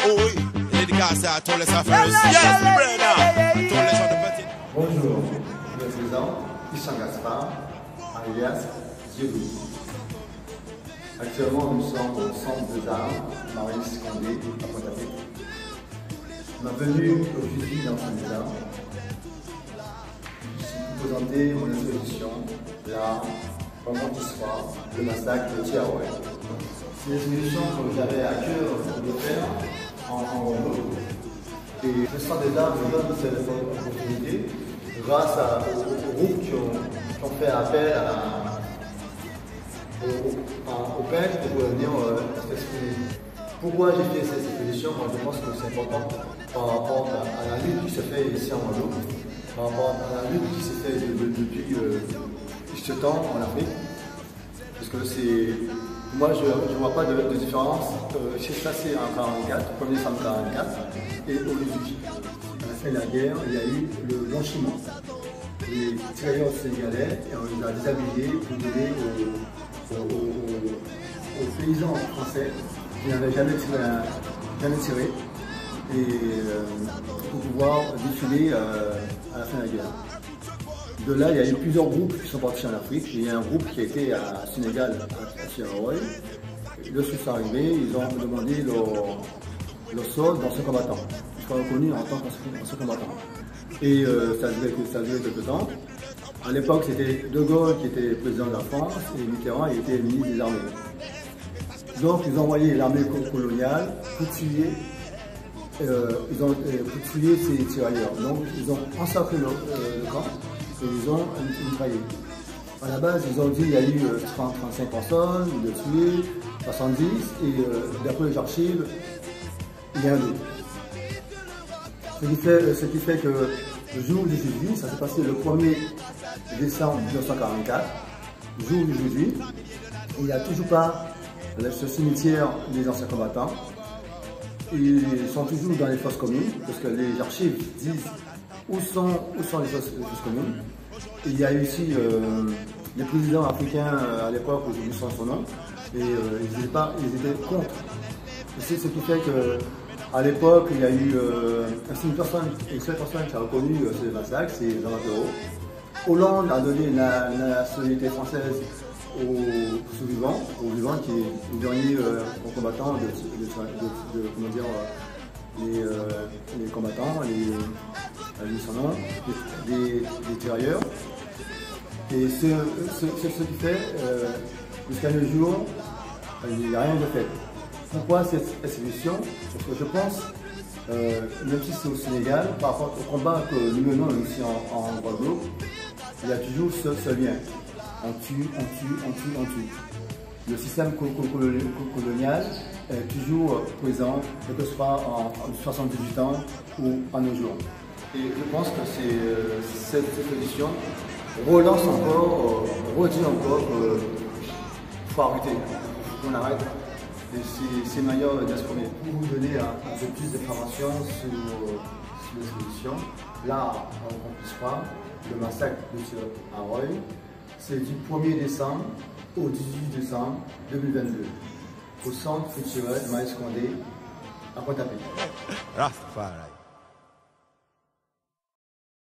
Oui, dédicace à tous les affaires. Yes, brother. Tous les gens de petit. Bonjour, je me présente Christian Gaspard, alias Dieu. Actuellement, nous sommes au centre des arts, Maurice Condé, à Pointe-à-Pitre. Ma venue au fusil dans ce des arts, je suis pour présenter mon exposition, l'art, vraiment l'histoire, le massacre de Tiaroy. C'est une exposition que j'avais à cœur de faire en Guadeloupe. Et le centre des arts me donne cette opportunité grâce aux groupes qui ont fait appel aux peintres pour venir s'exprimer. Pourquoi j'ai fait cette exposition? Moi, je pense que c'est important par rapport à la lutte qui se fait ici en Guadeloupe, par rapport à la lutte qui se fait depuis ce temps en Afrique. Parce que moi, je ne vois pas de différence chez ça, c'est en 1944, 1er décembre 1944, et au Rufiji. À la fin de la guerre, il y a eu le blanchiment. Les tirailleurs sénégalais, on les a déshabillés pour donner aux paysans français qui n'avaient jamais tiré, et pour pouvoir défiler à la fin de la guerre. De là, il y a eu plusieurs groupes qui sont partis en Afrique. Il y a un groupe qui a été à Sénégal, à Tiaroy. Lorsqu'ils sont arrivés, ils ont demandé leur sort d'anciens combattants. Ils sont reconnus en tant qu'anciens combattants. Et ça a duré quelques temps. À l'époque, c'était De Gaulle qui était président de la France et Mitterrand il était ministre des armées. Donc, ils ont envoyé l'armée coloniale pour tuer, ces tirailleurs. Donc, ils ont encerclé le camp. Et ils ont mitraillé. À la base, ils ont dit qu'il y a eu 30-35 personnes, de tués, 70, et d'après les archives, il y a un autre. Ce qui fait que le jour du 18, ça s'est passé le 1er décembre 1944, le jour du 18, il n'y a toujours pas ce cimetière des anciens combattants. Ils sont toujours dans les fosses communes, parce que les archives disent où sont les fosses communes. Il y a eu aussi les présidents africains à l'époque, aujourd'hui sans son nom, et ils étaient contre. C'est ce qui fait qu'à l'époque, il y a eu une seule personne qui a reconnu ce massacre, c'est Jean Perrault. Hollande a donné la solidarité française aux survivants, qui est le dernier combattant les combattants, des tirailleurs. Et ce qui fait, jusqu'à nos jours, il n'y a rien de fait. Pourquoi cette exhibition? Parce que je pense, même si c'est au Sénégal, par rapport au combat que nous menons ici en Guadeloupe, il y a toujours ce lien. On tue. Le système colonial est toujours présent, que ce soit en 78 ans ou à nos jours. Et je pense que cette exposition relance encore, redit encore qu'il faut arrêter, qu'on arrête. Et c'est une manière d'exprimer. Pour vous donner un peu plus d'informations sur l'exposition, là, on puisse voir le massacre de Tiaroy. C'est du 1er décembre au 18 décembre 2022, au centre culturel Maurice Condé, à Pointe-à-Pitre.